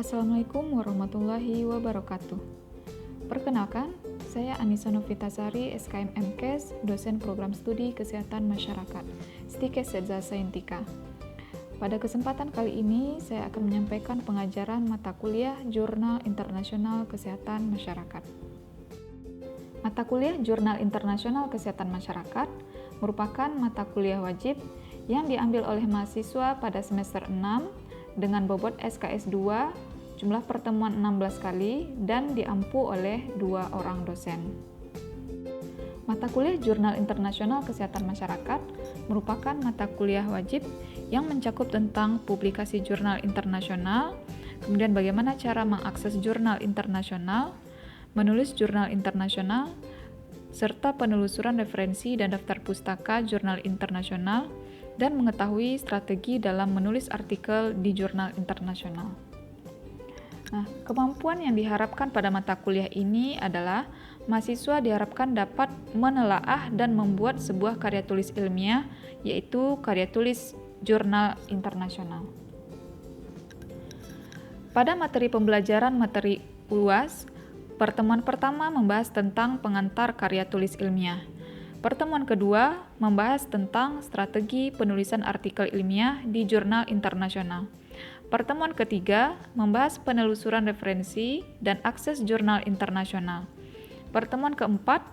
Assalamualaikum warahmatullahi wabarakatuh. Perkenalkan, saya Anissa Novitasari, SKM MKes, dosen program studi Kesehatan Masyarakat, Stikes Setza Saintika. Pada kesempatan kali ini, saya akan menyampaikan pengajaran mata kuliah Jurnal Internasional Kesehatan Masyarakat. Mata kuliah Jurnal Internasional Kesehatan Masyarakat merupakan mata kuliah wajib yang diambil oleh mahasiswa pada semester 6 dengan bobot SKS 2, jumlah pertemuan 16 kali, dan diampu oleh 2 orang dosen. Mata kuliah Jurnal Internasional Kesehatan Masyarakat merupakan mata kuliah wajib yang mencakup tentang publikasi jurnal internasional, kemudian bagaimana cara mengakses jurnal internasional, menulis jurnal internasional, serta penelusuran referensi dan daftar pustaka jurnal internasional, dan mengetahui strategi dalam menulis artikel di jurnal internasional. Nah, kemampuan yang diharapkan pada mata kuliah ini adalah mahasiswa diharapkan dapat menelaah dan membuat sebuah karya tulis ilmiah, yaitu karya tulis jurnal internasional. Pada materi pembelajaran materi UAS, pertemuan pertama membahas tentang pengantar karya tulis ilmiah. Pertemuan kedua membahas tentang strategi penulisan artikel ilmiah di jurnal internasional. Pertemuan ketiga membahas penelusuran referensi dan akses jurnal internasional. Pertemuan keempat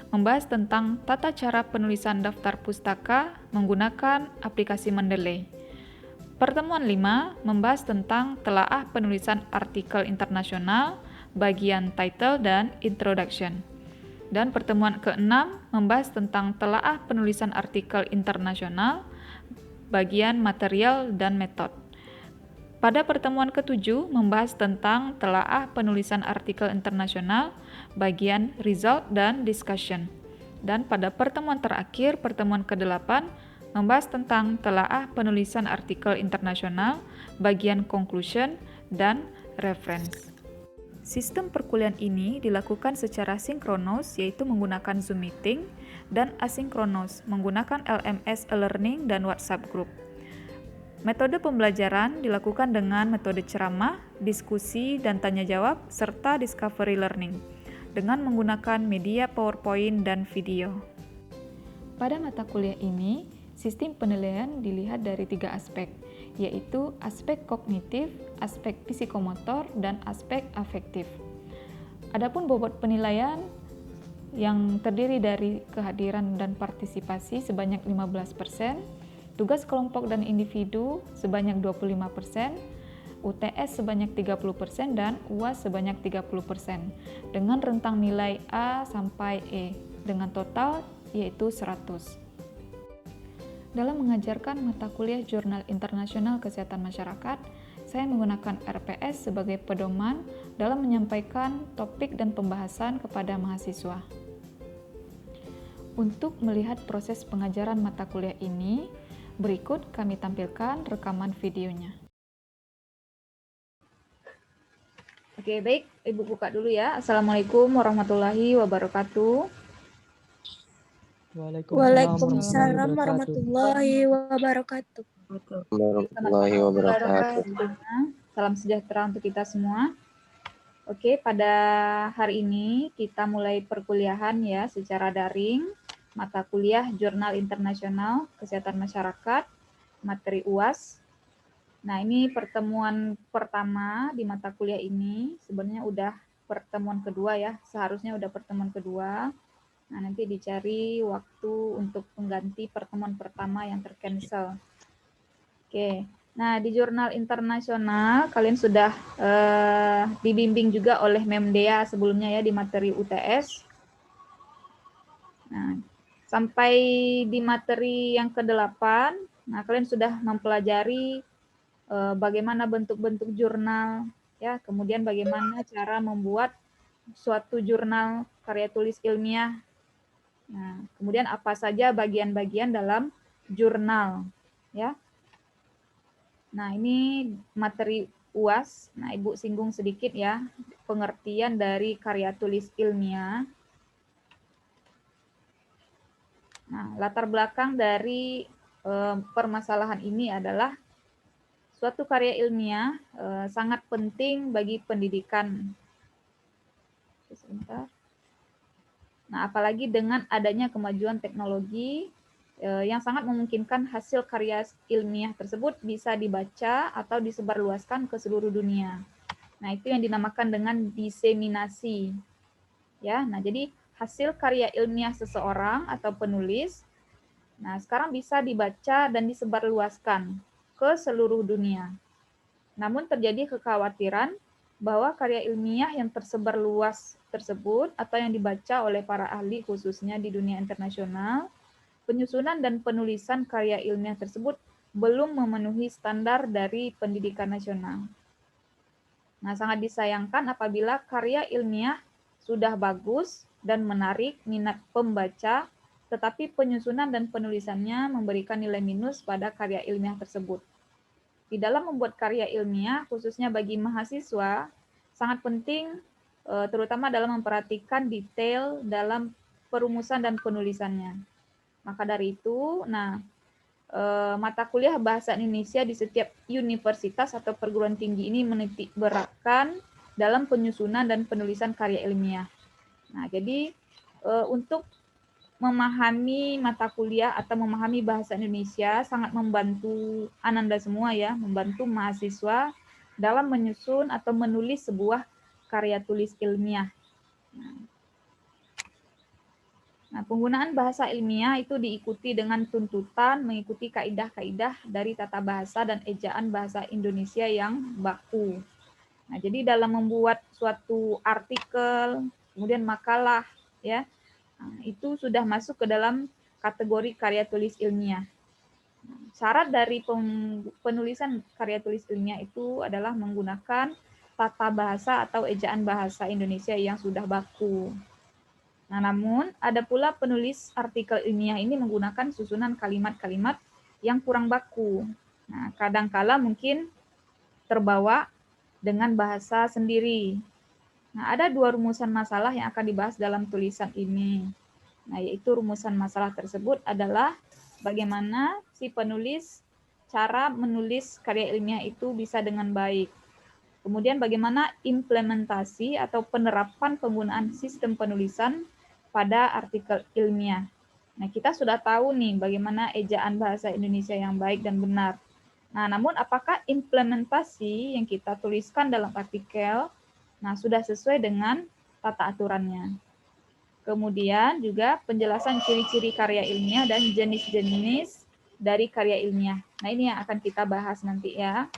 membahas tentang tata cara penulisan daftar pustaka menggunakan aplikasi Mendeley. Pertemuan 5 membahas tentang telaah penulisan artikel internasional, bagian title dan introduction. Dan pertemuan ke-6 membahas tentang telaah penulisan artikel internasional, bagian material dan metode. Pada pertemuan ke-7 membahas tentang telaah penulisan artikel internasional, bagian result dan discussion. Dan pada pertemuan terakhir, pertemuan ke-8, membahas tentang telaah penulisan artikel internasional, bagian conclusion dan reference. Sistem perkuliahan ini dilakukan secara sinkronus, yaitu menggunakan Zoom Meeting, dan asinkronus, menggunakan LMS e-learning dan WhatsApp Group. Metode pembelajaran dilakukan dengan metode ceramah, diskusi, dan tanya jawab, serta discovery learning, dengan menggunakan media PowerPoint dan video. Pada mata kuliah ini, sistem penilaian dilihat dari 3 aspek, yaitu aspek kognitif, aspek psikomotor, dan aspek afektif. Adapun bobot penilaian yang terdiri dari kehadiran dan partisipasi sebanyak 15%, tugas kelompok dan individu sebanyak 25%, UTS sebanyak 30%, dan UAS sebanyak 30%, dengan rentang nilai A sampai E, dengan total yaitu 100. Dalam mengajarkan mata kuliah Jurnal Internasional Kesehatan Masyarakat, saya menggunakan RPS sebagai pedoman dalam menyampaikan topik dan pembahasan kepada mahasiswa. Untuk melihat proses pengajaran mata kuliah ini, berikut kami tampilkan rekaman videonya. Oke, baik. Ibu buka dulu ya. Assalamualaikum warahmatullahi wabarakatuh. Waalaikumsalam warahmatullahi wabarakatuh. Warahmatullahi wabarakatuh. Salam sejahtera untuk kita semua. Oke, pada hari ini kita mulai perkuliahan ya secara daring, mata kuliah Jurnal Internasional Kesehatan Masyarakat, materi UAS. Nah, ini pertemuan pertama di mata kuliah ini, sebenarnya udah pertemuan kedua ya, seharusnya udah pertemuan kedua. Nah, nanti dicari waktu untuk pengganti pertemuan pertama yang tercancel. Oke, nah di jurnal internasional kalian sudah dibimbing juga oleh Memdea sebelumnya ya di materi UTS. Nah, sampai di materi yang ke-8, nah kalian sudah mempelajari bagaimana bentuk-bentuk jurnal, ya, kemudian bagaimana cara membuat suatu jurnal karya tulis ilmiah. Nah, kemudian apa saja bagian-bagian dalam jurnal, ya. Nah, ini materi UAS. Nah, Ibu singgung sedikit ya, pengertian dari karya tulis ilmiah. Nah, latar belakang dari permasalahan ini adalah suatu karya ilmiah sangat penting bagi pendidikan. Sebentar. Nah, apalagi dengan adanya kemajuan teknologi yang sangat memungkinkan hasil karya ilmiah tersebut bisa dibaca atau disebarluaskan ke seluruh dunia. Nah, itu yang dinamakan dengan diseminasi. Ya, nah jadi hasil karya ilmiah seseorang atau penulis, nah sekarang bisa dibaca dan disebarluaskan ke seluruh dunia. Namun terjadi kekhawatiran bahwa karya ilmiah yang tersebar luas tersebut atau yang dibaca oleh para ahli khususnya di dunia internasional, penyusunan dan penulisan karya ilmiah tersebut belum memenuhi standar dari pendidikan nasional. Nah, sangat disayangkan apabila karya ilmiah sudah bagus dan menarik minat pembaca, tetapi penyusunan dan penulisannya memberikan nilai minus pada karya ilmiah tersebut. Di dalam membuat karya ilmiah, khususnya bagi mahasiswa, sangat penting terutama dalam memperhatikan detail dalam perumusan dan penulisannya. Maka dari itu, mata kuliah bahasa Indonesia di setiap universitas atau perguruan tinggi ini menitik beratkan dalam penyusunan dan penulisan karya ilmiah. Nah, jadi untuk memahami mata kuliah atau memahami bahasa Indonesia sangat membantu Ananda semua ya, membantu mahasiswa dalam menyusun atau menulis sebuah karya tulis ilmiah. Nah, penggunaan bahasa ilmiah itu diikuti dengan tuntutan mengikuti kaidah-kaidah dari tata bahasa dan ejaan bahasa Indonesia yang baku. Nah, jadi dalam membuat suatu artikel, kemudian makalah, ya, itu sudah masuk ke dalam kategori karya tulis ilmiah. Syarat dari penulisan karya tulis ilmiah itu adalah menggunakan tata bahasa atau ejaan bahasa Indonesia yang sudah baku. Nah, namun ada pula penulis artikel ilmiah ini menggunakan susunan kalimat-kalimat yang kurang baku. Nah, kadangkala mungkin terbawa dengan bahasa sendiri. Nah, ada dua rumusan masalah yang akan dibahas dalam tulisan ini. Nah, yaitu rumusan masalah tersebut adalah bagaimana si penulis cara menulis karya ilmiah itu bisa dengan baik. Kemudian bagaimana implementasi atau penerapan penggunaan sistem penulisan pada artikel ilmiah. Nah, kita sudah tahu nih bagaimana ejaan bahasa Indonesia yang baik dan benar. Nah, namun apakah implementasi yang kita tuliskan dalam artikel sudah sesuai dengan tata aturannya? Kemudian juga penjelasan ciri-ciri karya ilmiah dan jenis-jenis dari karya ilmiah. Nah, ini yang akan kita bahas nanti ya.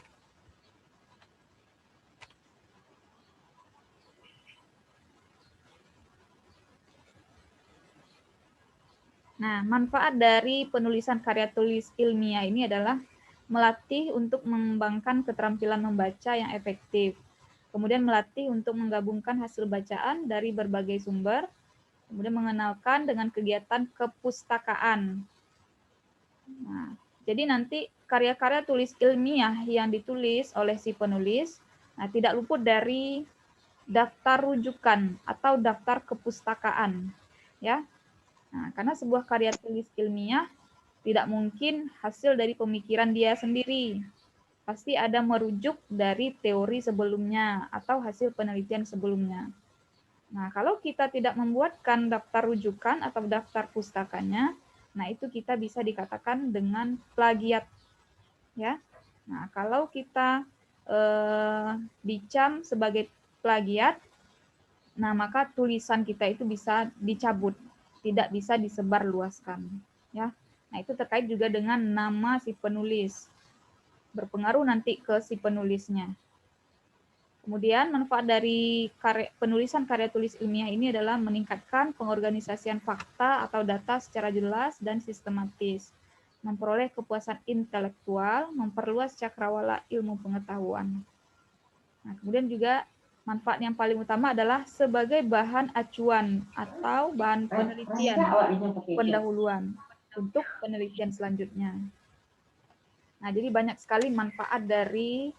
Nah, manfaat dari penulisan karya tulis ilmiah ini adalah melatih untuk mengembangkan keterampilan membaca yang efektif. Kemudian melatih untuk menggabungkan hasil bacaan dari berbagai sumber. Kemudian mengenalkan dengan kegiatan kepustakaan. Nah, jadi nanti karya-karya tulis ilmiah yang ditulis oleh si penulis tidak luput dari daftar rujukan atau daftar kepustakaan, ya. Nah, karena sebuah karya tulis ilmiah tidak mungkin hasil dari pemikiran dia sendiri. Pasti ada merujuk dari teori sebelumnya atau hasil penelitian sebelumnya. Nah, kalau kita tidak membuatkan daftar rujukan atau daftar pustakanya, nah itu kita bisa dikatakan dengan plagiat, ya. Nah, kalau kita dicap sebagai plagiat, nah maka tulisan kita itu bisa dicabut, tidak bisa disebarluaskan, ya. Nah, itu terkait juga dengan nama si penulis, berpengaruh nanti ke si penulisnya. Kemudian manfaat dari penulisan karya tulis ilmiah ini adalah meningkatkan pengorganisasian fakta atau data secara jelas dan sistematis, memperoleh kepuasan intelektual, memperluas cakrawala ilmu pengetahuan. Nah, kemudian juga manfaat yang paling utama adalah sebagai bahan acuan atau bahan penelitian pendahuluan untuk penelitian selanjutnya. Nah, jadi banyak sekali manfaat dari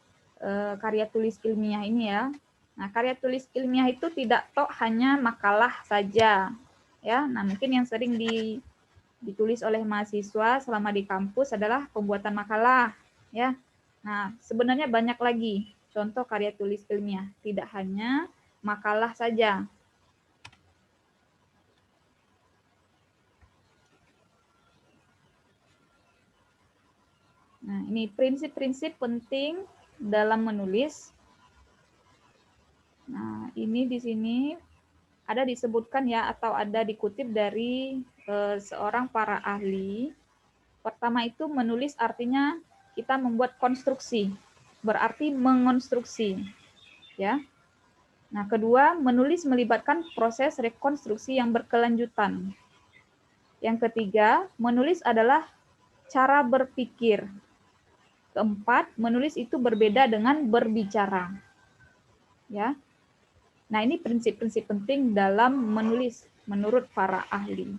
karya tulis ilmiah ini ya. Nah, karya tulis ilmiah itu tidak tok hanya makalah saja, ya. Nah, mungkin yang sering ditulis oleh mahasiswa selama di kampus adalah pembuatan makalah, ya. Nah, sebenarnya banyak lagi contoh karya tulis ilmiah, tidak hanya makalah saja. Nah, ini prinsip-prinsip penting dalam menulis. Nah, ini di sini ada disebutkan ya, atau ada dikutip dari seorang para ahli. Pertama itu menulis artinya kita membuat konstruksi, berarti mengonstruksi, ya. Nah, kedua, menulis melibatkan proses rekonstruksi yang berkelanjutan. Yang ketiga, menulis adalah cara berpikir. Keempat, menulis itu berbeda dengan berbicara. Ya. Nah, ini prinsip-prinsip penting dalam menulis menurut para ahli.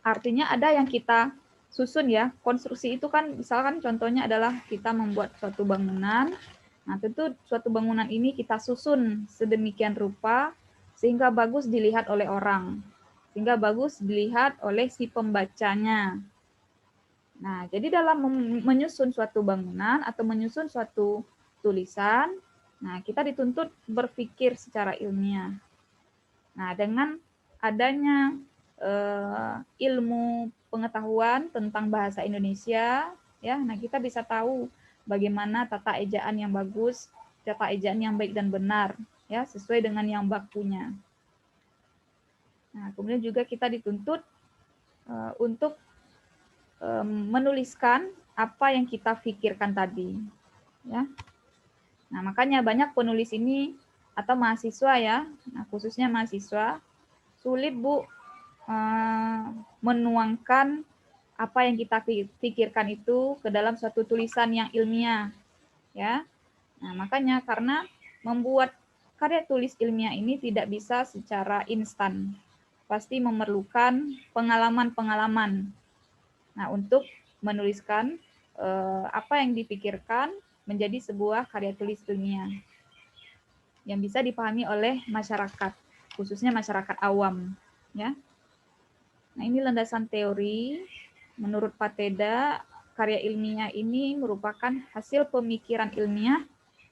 Artinya ada yang kita susun ya. Konstruksi itu kan misalkan contohnya adalah kita membuat suatu bangunan. Nah, tentu suatu bangunan ini kita susun sedemikian rupa sehingga bagus dilihat oleh orang. Sehingga bagus dilihat oleh si pembacanya. Nah, jadi dalam menyusun suatu bangunan atau menyusun suatu tulisan, nah kita dituntut berpikir secara ilmiah. Nah, dengan adanya ilmu pengetahuan tentang bahasa Indonesia, ya, nah kita bisa tahu bagaimana tata ejaan yang bagus, tata ejaan yang baik dan benar, ya, sesuai dengan yang bakunya. Nah, kemudian juga kita dituntut untuk menuliskan apa yang kita pikirkan tadi, ya. Nah, makanya banyak penulis ini atau mahasiswa ya, nah, khususnya mahasiswa sulit Bu menuangkan apa yang kita pikirkan itu ke dalam suatu tulisan yang ilmiah, ya. Nah, makanya karena membuat karya tulis ilmiah ini tidak bisa secara instan, pasti memerlukan pengalaman-pengalaman. Nah, untuk menuliskan apa yang dipikirkan menjadi sebuah karya tulis ilmiah yang bisa dipahami oleh masyarakat, khususnya masyarakat awam, ya. Nah, ini landasan teori. Menurut Pateda, karya ilmiah ini merupakan hasil pemikiran ilmiah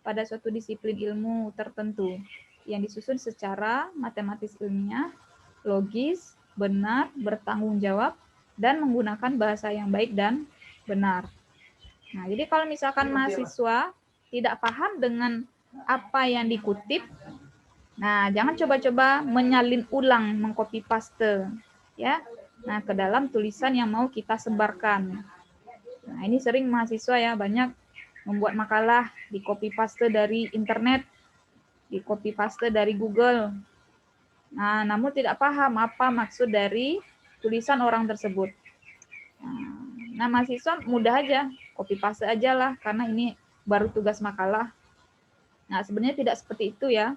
pada suatu disiplin ilmu tertentu yang disusun secara matematis ilmiah, logis, benar, bertanggung jawab, dan menggunakan bahasa yang baik dan benar. Nah, jadi kalau misalkan mahasiswa tidak paham dengan apa yang dikutip, nah jangan coba-coba menyalin ulang, mengcopy paste, ya. Nah, ke dalam tulisan yang mau kita sebarkan. Nah, ini sering mahasiswa ya banyak membuat makalah di copy paste dari internet, di copy paste dari Google. Nah, namun tidak paham apa maksud dari tulisan orang tersebut. Nah, mahasiswa mudah aja, copy paste aja lah, karena ini baru tugas makalah. Nah, sebenarnya tidak seperti itu ya.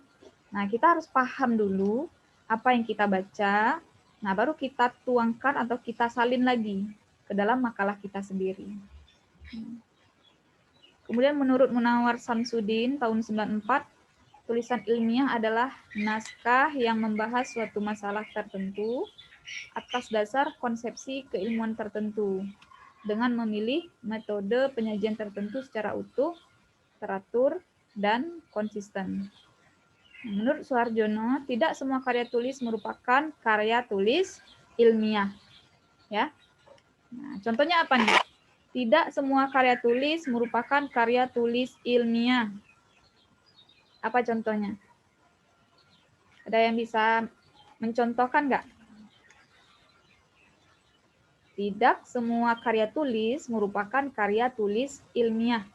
Nah, kita harus paham dulu apa yang kita baca, nah baru kita tuangkan atau kita salin lagi ke dalam makalah kita sendiri. Kemudian menurut Munawar Samsudin tahun 94, tulisan ilmiah adalah naskah yang membahas suatu masalah tertentu atas dasar konsepsi keilmuan tertentu dengan memilih metode penyajian tertentu secara utuh, teratur, dan konsisten. Menurut Suharjono, tidak semua karya tulis merupakan karya tulis ilmiah. Ya. Nah, contohnya apa nih? Tidak semua karya tulis merupakan karya tulis ilmiah. Apa contohnya? Ada yang bisa mencontohkan nggak? Tidak semua karya tulis merupakan karya tulis ilmiah.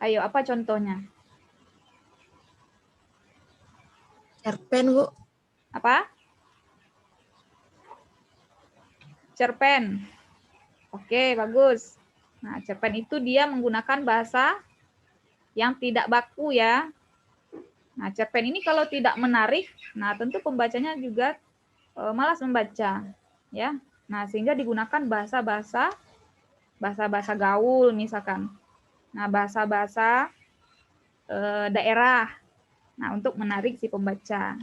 Ayo, apa contohnya? Cerpen, Bu. Apa? Cerpen. Oke, bagus. Nah, cerpen itu dia menggunakan bahasa yang tidak baku ya. Nah, cerpen ini kalau tidak menarik, nah tentu pembacanya juga malas membaca, ya. Nah, sehingga digunakan bahasa-bahasa gaul misalkan. Nah, bahasa-bahasa daerah. Nah, untuk menarik si pembaca.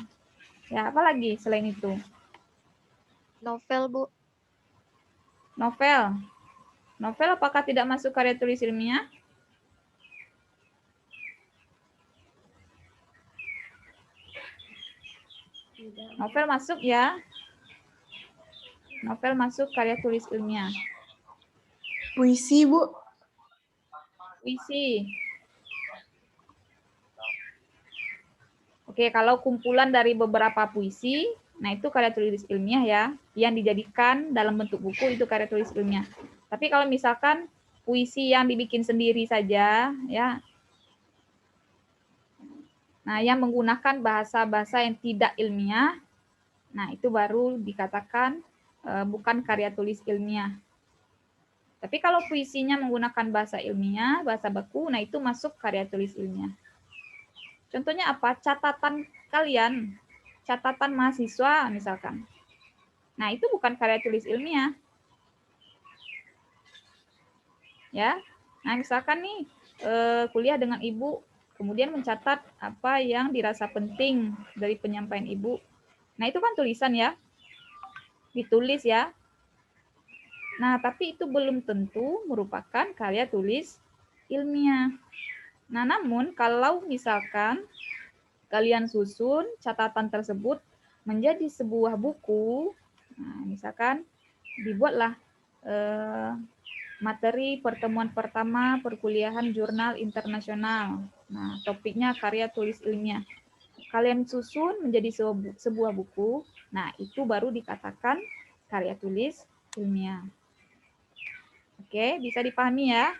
Ya, apalagi selain itu? Novel, Bu. Novel. Novel apakah tidak masuk karya tulis ilmiah? Novel masuk ya. Novel masuk karya tulis ilmiah. Puisi, Bu. Puisi. Oke, kalau kumpulan dari beberapa puisi, nah itu karya tulis ilmiah ya, yang dijadikan dalam bentuk buku itu karya tulis ilmiah. Tapi kalau misalkan puisi yang dibikin sendiri saja, ya, nah yang menggunakan bahasa-bahasa yang tidak ilmiah, nah itu baru dikatakan bukan karya tulis ilmiah. Tapi kalau puisinya menggunakan bahasa ilmiah, bahasa baku, nah itu masuk karya tulis ilmiah. Contohnya apa? Catatan kalian, catatan mahasiswa misalkan. Nah, itu bukan karya tulis ilmiah. Ya. Nah, misalkan nih kuliah dengan ibu, kemudian mencatat apa yang dirasa penting dari penyampaian ibu. Nah, itu kan tulisan ya. Ditulis ya. Nah, tapi itu belum tentu merupakan karya tulis ilmiah. Nah, namun kalau misalkan kalian susun catatan tersebut menjadi sebuah buku, nah, misalkan dibuatlah materi pertemuan pertama perkuliahan jurnal internasional. Nah, topiknya karya tulis ilmiah. Kalian susun menjadi sebuah buku, nah itu baru dikatakan karya tulis ilmiah. Oke, bisa dipahami ya?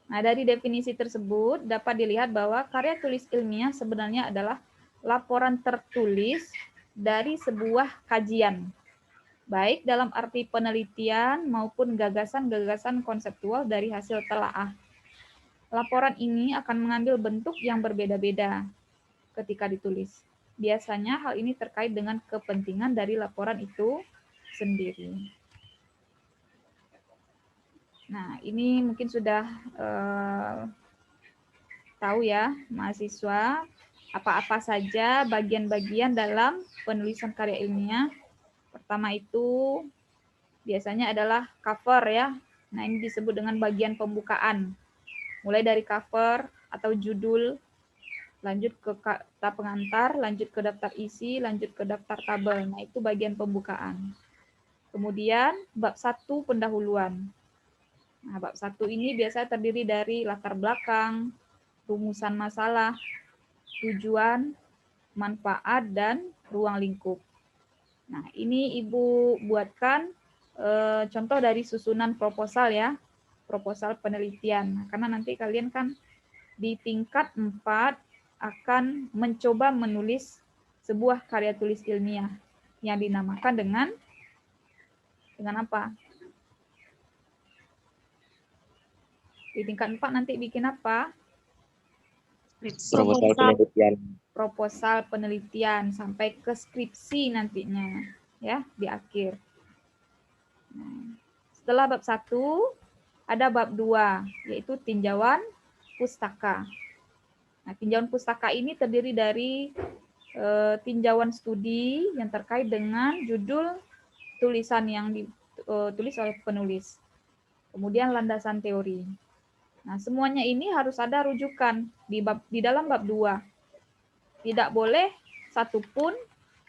Nah, dari definisi tersebut dapat dilihat bahwa karya tulis ilmiah sebenarnya adalah laporan tertulis dari sebuah kajian, baik dalam arti penelitian maupun gagasan-gagasan konseptual dari hasil telaah. Laporan ini akan mengambil bentuk yang berbeda-beda ketika ditulis. Biasanya hal ini terkait dengan kepentingan dari laporan itu sendiri. Nah, ini mungkin sudah tahu ya, mahasiswa, apa-apa saja bagian-bagian dalam penulisan karya ilmiah. Pertama itu biasanya adalah cover ya. Nah, ini disebut dengan bagian pembukaan. Mulai dari cover atau judul, lanjut ke kata pengantar, lanjut ke daftar isi, lanjut ke daftar tabel. Nah, itu bagian pembukaan. Kemudian bab 1 pendahuluan. Nah, bab 1 ini biasanya terdiri dari latar belakang, rumusan masalah, tujuan, manfaat, dan ruang lingkup. Nah, ini Ibu buatkan contoh dari susunan proposal ya, proposal penelitian. Nah, karena nanti kalian kan di tingkat 4 akan mencoba menulis sebuah karya tulis ilmiah yang dinamakan dengan apa? Di tingkat 4 nanti bikin apa? Proposal penelitian. Proposal penelitian sampai ke skripsi nantinya ya di akhir. Nah, setelah bab 1 ada bab 2 yaitu tinjauan pustaka. Nah, tinjauan pustaka ini terdiri dari tinjauan studi yang terkait dengan judul tulisan yang ditulis oleh penulis. Kemudian landasan teori. Nah, semuanya ini harus ada rujukan di dalam bab 2. Tidak boleh satupun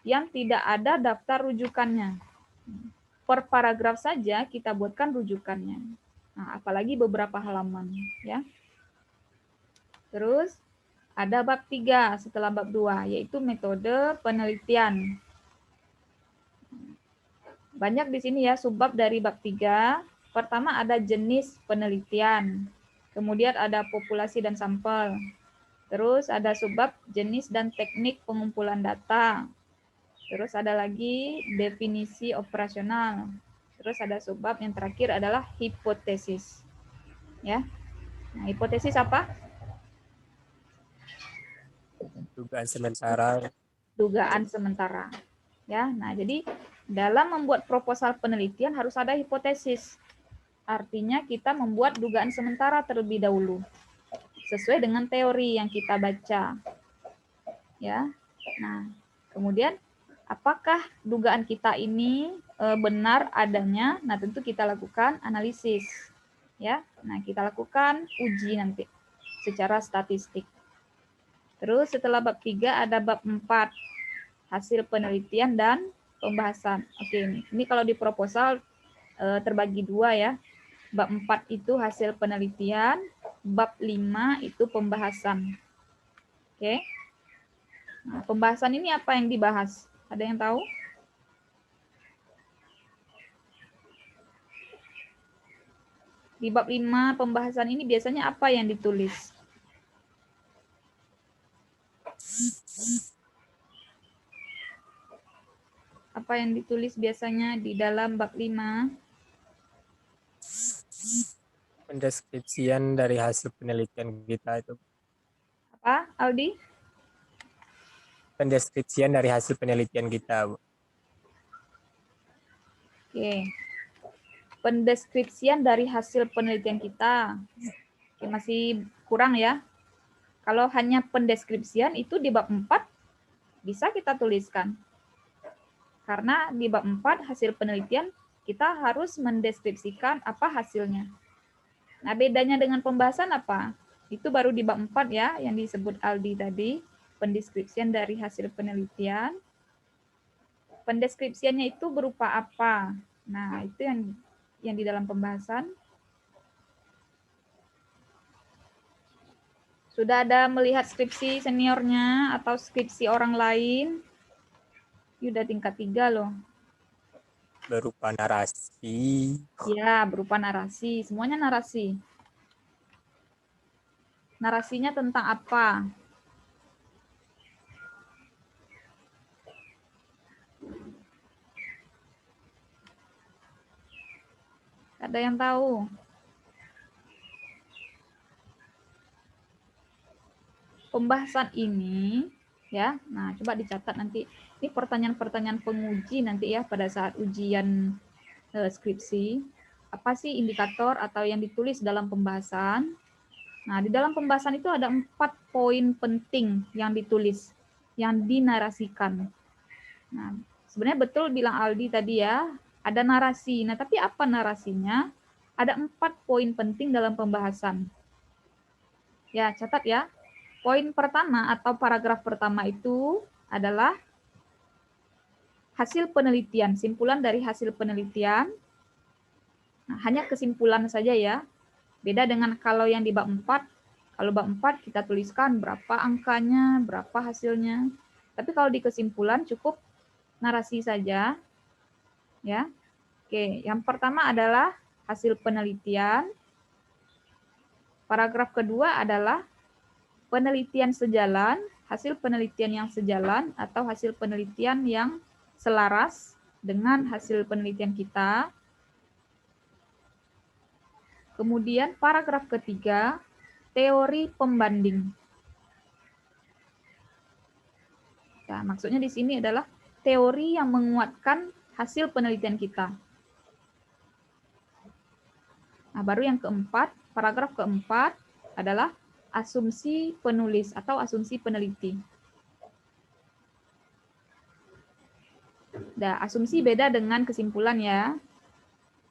yang tidak ada daftar rujukannya. Per paragraf saja kita buatkan rujukannya. Nah, apalagi beberapa halaman, ya. Terus ada bab 3 setelah bab 2, yaitu metode penelitian. Banyak di sini ya subbab dari bab 3. Pertama ada jenis penelitian. Kemudian ada populasi dan sampel. Terus ada subbab jenis dan teknik pengumpulan data. Terus ada lagi definisi operasional. Terus ada subbab yang terakhir adalah hipotesis. Ya. Nah, hipotesis apa? Dugaan sementara. Dugaan sementara. Ya. Nah, jadi dalam membuat proposal penelitian harus ada hipotesis. Artinya kita membuat dugaan sementara terlebih dahulu. Sesuai dengan teori yang kita baca. Ya. Nah, kemudian apakah dugaan kita ini benar adanya? Nah, tentu kita lakukan analisis. Ya, nah kita lakukan uji nanti secara statistik. Terus setelah bab 3 ada bab 4, hasil penelitian dan pembahasan. Oke, ini kalau di proposal terbagi 2 ya. Bab 4 itu hasil penelitian, bab 5 itu pembahasan. Oke. Nah, pembahasan ini apa yang dibahas? Ada yang tahu? Di bab 5 pembahasan ini biasanya apa yang ditulis? Apa yang ditulis biasanya di dalam bab 5? Pendeskripsian dari hasil penelitian kita itu. Apa, Aldi? Pendeskripsian dari hasil penelitian kita, Bu. Oke. Pendeskripsian dari hasil penelitian kita. Oke, masih kurang ya. Kalau hanya pendeskripsian itu di bab 4 bisa kita tuliskan. Karena di bab 4 hasil penelitian kita harus mendeskripsikan apa hasilnya. Nah, bedanya dengan pembahasan apa? Itu baru di bab 4 ya, yang disebut Aldi tadi, pendeskripsian dari hasil penelitian. Pendeskripsiannya itu berupa apa? Nah, itu yang di dalam pembahasan. Sudah ada melihat skripsi seniornya atau skripsi orang lain? Ini udah tingkat 3 loh. Berupa narasi. Ya, berupa narasi. Semuanya narasi. Narasinya tentang apa? Ada yang tahu? Pembahasan ini, ya, nah coba dicatat nanti. Ini pertanyaan-pertanyaan penguji nanti ya pada saat ujian skripsi. Apa sih indikator atau yang ditulis dalam pembahasan? Nah, di dalam pembahasan itu ada 4 poin penting yang ditulis, yang dinarasikan. Nah, sebenarnya betul bilang Aldi tadi ya, ada narasi. Nah, tapi apa narasinya? Ada 4 poin penting dalam pembahasan. Ya, catat ya. Poin pertama atau paragraf pertama itu adalah hasil penelitian, simpulan dari hasil penelitian. Nah, hanya kesimpulan saja ya. Beda dengan kalau yang di bab 4. Kalau bab 4 kita tuliskan berapa angkanya, berapa hasilnya. Tapi kalau di kesimpulan cukup narasi saja. Ya. Oke, yang pertama adalah hasil penelitian. Paragraf kedua adalah penelitian sejalan, hasil penelitian yang sejalan atau hasil penelitian yang selaras dengan hasil penelitian kita. Kemudian paragraf ketiga, teori pembanding. Nah, maksudnya di sini adalah teori yang menguatkan hasil penelitian kita. Nah, baru yang keempat, paragraf keempat adalah asumsi penulis atau asumsi peneliti. Nah, asumsi beda dengan kesimpulan ya.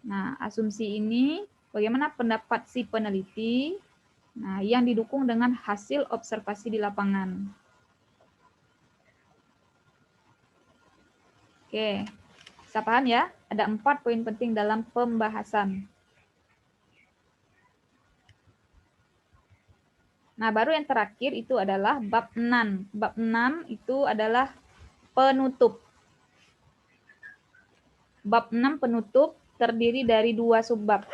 Nah, asumsi ini bagaimana pendapat si peneliti, nah, yang didukung dengan hasil observasi di lapangan. Oke, bisa paham ya? Ada 4 poin penting dalam pembahasan. Nah, baru yang terakhir itu adalah bab 6. Bab 6 itu adalah penutup. Bab 6 penutup terdiri dari 2 subbab,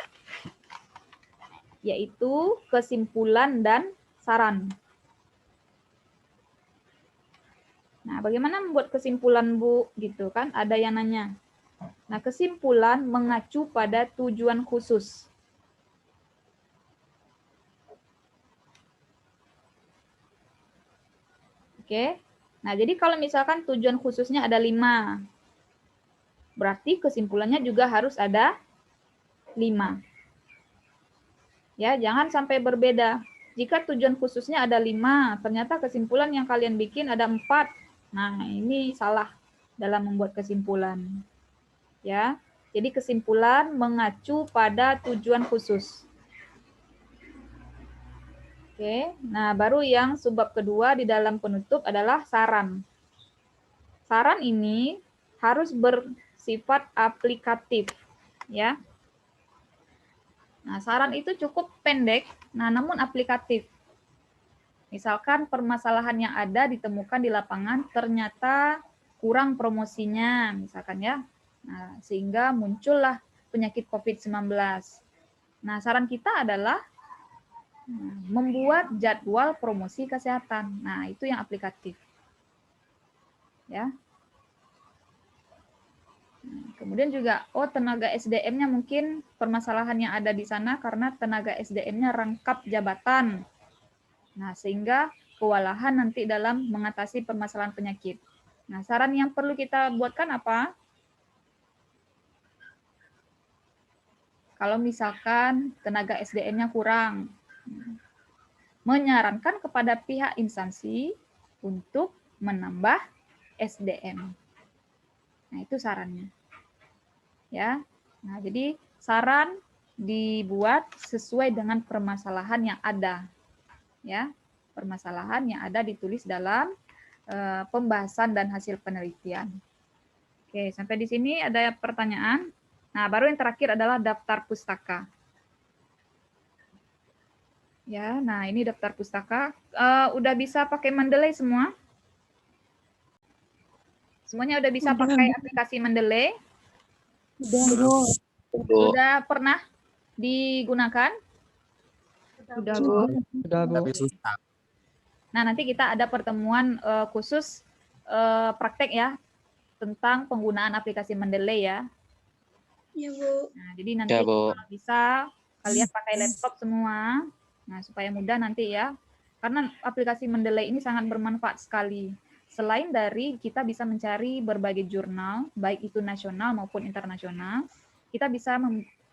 yaitu kesimpulan dan saran. Nah, bagaimana membuat kesimpulan, Bu? Gitu kan, ada yang nanya. Nah, kesimpulan mengacu pada tujuan khusus. Oke. Nah, jadi kalau misalkan tujuan khususnya ada 5, berarti kesimpulannya juga harus ada 5. Ya, jangan sampai berbeda. Jika tujuan khususnya ada 5, ternyata kesimpulan yang kalian bikin ada 4. Nah, ini salah. dalam membuat kesimpulan. Ya. Jadi kesimpulan mengacu pada tujuan khusus. Oke. Nah, baru yang subbab kedua di dalam penutup adalah saran. Saran ini harus bersifat aplikatif, ya. Nah, saran itu cukup pendek, namun aplikatif. Misalkan permasalahan yang ada ditemukan di lapangan ternyata kurang promosinya, misalkan ya. Nah, sehingga muncullah penyakit COVID-19. Nah, saran kita adalah membuat jadwal promosi kesehatan. Nah, itu yang aplikatif. Ya. Kemudian juga, tenaga SDM-nya mungkin permasalahan yang ada di sana karena tenaga SDM-nya rangkap jabatan. Nah, sehingga kewalahan nanti dalam mengatasi permasalahan penyakit. Nah, saran yang perlu kita buatkan apa? Kalau misalkan tenaga SDM-nya kurang, menyarankan kepada pihak instansi untuk menambah SDM. Nah, itu sarannya. Ya. Nah, jadi saran dibuat sesuai dengan permasalahan yang ada. Ya. Permasalahan yang ada ditulis dalam pembahasan dan hasil penelitian. Oke, sampai di sini ada pertanyaan. Nah, baru yang terakhir adalah daftar pustaka. Ya, nah ini daftar pustaka. Udah bisa pakai Mendeley semua? Semuanya udah bisa pakai aplikasi Mendeley? Udah, Bu. Sudah pernah digunakan? Udah, Bu. Tapi susah. Nah, nanti kita ada pertemuan khusus praktek ya tentang penggunaan aplikasi Mendeley ya. Iya, Bu. Nah, jadi nanti Ya, Bu. kalau bisa kalian pakai laptop semua. Nah, supaya mudah nanti ya. Karena aplikasi Mendeley ini sangat bermanfaat sekali. Selain dari kita bisa mencari berbagai jurnal, baik itu nasional maupun internasional, kita bisa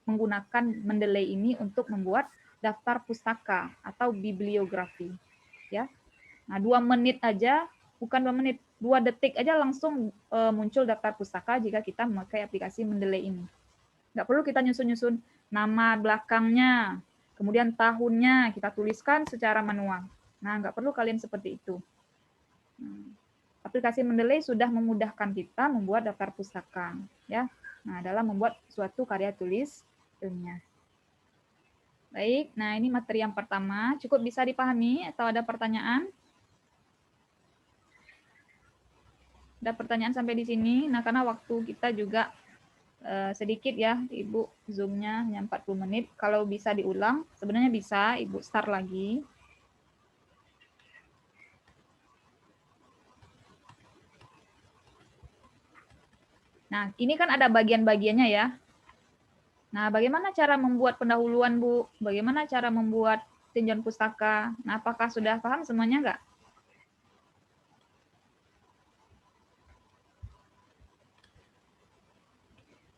menggunakan Mendeley ini untuk membuat daftar pustaka atau bibliografi. Ya. Nah, 2 menit aja, bukan 2 menit, 2 detik aja langsung muncul daftar pustaka jika kita memakai aplikasi Mendeley ini. Nggak perlu kita nyusun-nyusun nama belakangnya, kemudian tahunnya kita tuliskan secara manual. Nah, nggak perlu kalian seperti itu. Aplikasi Mendeley sudah memudahkan kita membuat daftar pustaka, ya. Nah, dalam membuat suatu karya tulis ilmiah. Baik, nah ini materi yang pertama. Cukup bisa dipahami atau ada pertanyaan? Ada pertanyaan sampai di sini? Nah, karena waktu kita juga sedikit ya, Ibu, Zoom-nya hanya 40 menit. Kalau bisa diulang, sebenarnya bisa, Ibu start lagi. Nah, ini kan ada bagian-bagiannya ya. Nah, bagaimana cara membuat pendahuluan, Bu? Bagaimana cara membuat tinjauan pustaka? Nah, apakah sudah paham semuanya nggak?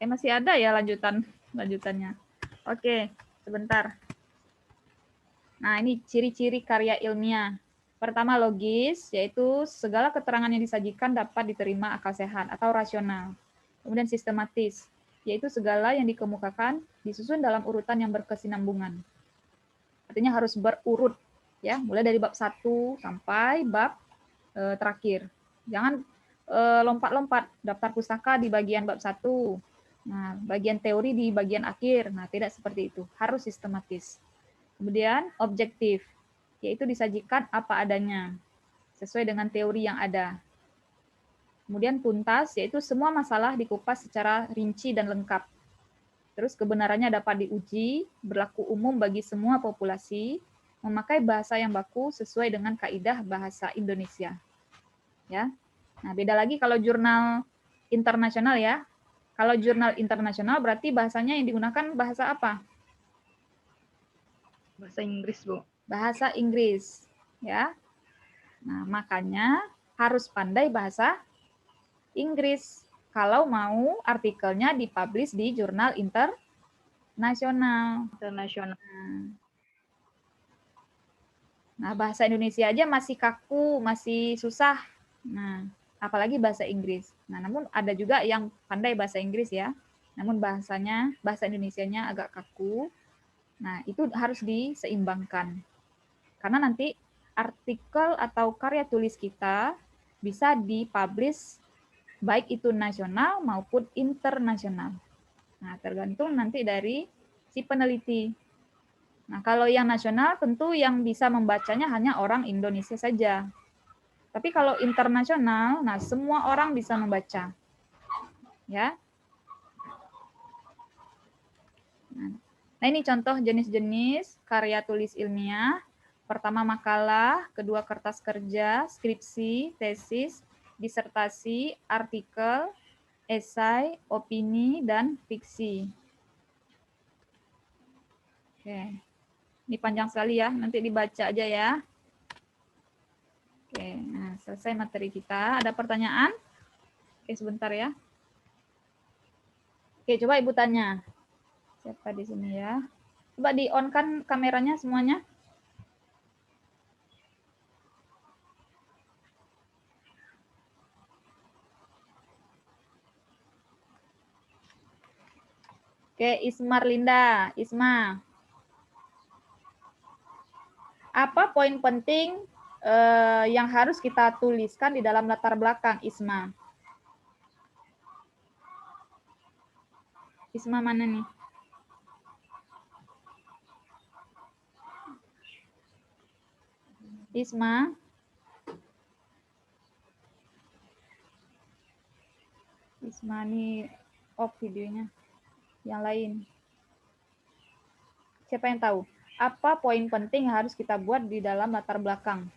Masih ada ya lanjutannya. Oke, sebentar. Nah, ini ciri-ciri karya ilmiah. Pertama, logis, yaitu segala keterangan yang disajikan dapat diterima akal sehat atau rasional. Kemudian sistematis, yaitu segala yang dikemukakan disusun dalam urutan yang berkesinambungan. Artinya harus berurut, ya, mulai dari bab 1 sampai bab terakhir. Jangan lompat-lompat, daftar pustaka di bagian bab 1. Nah, bagian teori di bagian akhir. Nah, tidak seperti itu. Harus sistematis. Kemudian objektif, yaitu disajikan apa adanya, sesuai dengan teori yang ada. Kemudian tuntas, yaitu semua masalah dikupas secara rinci dan lengkap. Terus kebenarannya dapat diuji, berlaku umum bagi semua populasi, memakai bahasa yang baku sesuai dengan kaidah bahasa Indonesia. Ya. Nah, beda lagi kalau jurnal internasional ya. Kalau jurnal internasional berarti bahasanya yang digunakan bahasa apa? Bahasa Inggris, Bu. Bahasa Inggris, ya. Nah, makanya harus pandai bahasa Inggris kalau mau artikelnya dipublish di jurnal internasional. Nah, bahasa Indonesia aja masih kaku, masih susah. Nah, apalagi bahasa Inggris. Nah, namun ada juga yang pandai bahasa Inggris ya, namun bahasa Indonesianya agak kaku. Nah, itu harus diseimbangkan. Karena nanti artikel atau karya tulis kita bisa dipublish baik itu nasional maupun internasional. Nah, tergantung nanti dari si peneliti. Nah, kalau yang nasional tentu yang bisa membacanya hanya orang Indonesia saja. Tapi kalau internasional, nah semua orang bisa membaca. Ya. Nah, ini contoh jenis-jenis karya tulis ilmiah. Pertama makalah, kedua kertas kerja, skripsi, tesis, disertasi, artikel, esai, opini, dan fiksi. Oke. Ini panjang sekali ya, nanti dibaca aja ya. Oke, nah selesai materi kita. Ada pertanyaan? Oke, sebentar ya. Oke, coba Ibu tanya. Siapa di sini ya? Coba di-on-kan kameranya semuanya. Oke, Ismar Linda. Isma. Apa poin penting yang harus kita tuliskan di dalam latar belakang, Isma? Isma mana nih? Isma? Isma nih off videonya. Yang lain. Siapa yang tahu? Apa poin penting yang harus kita buat di dalam latar belakang?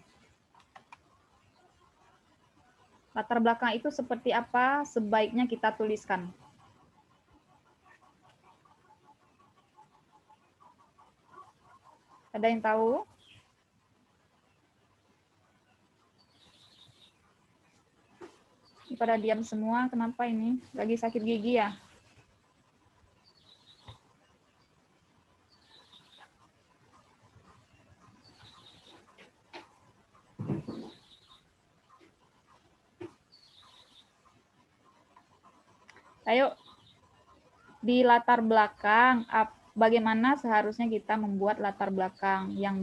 Latar belakang itu seperti apa sebaiknya kita tuliskan? Ada yang tahu? Ini pada diam semua, kenapa ini? Lagi sakit gigi ya? Ayo, di latar belakang, bagaimana seharusnya kita membuat latar belakang yang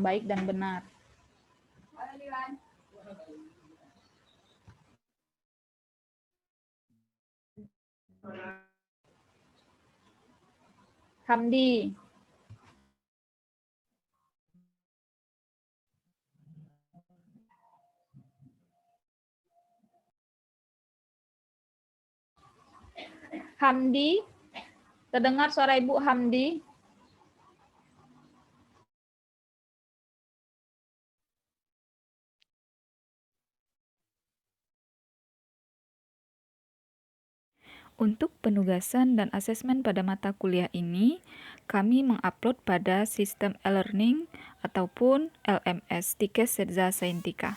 baik dan benar? Hamdi. Hamdi, terdengar suara Ibu Hamdi? Untuk penugasan dan asesmen pada mata kuliah ini, kami mengupload pada sistem e-learning ataupun LMS Tikes Setza Saintika.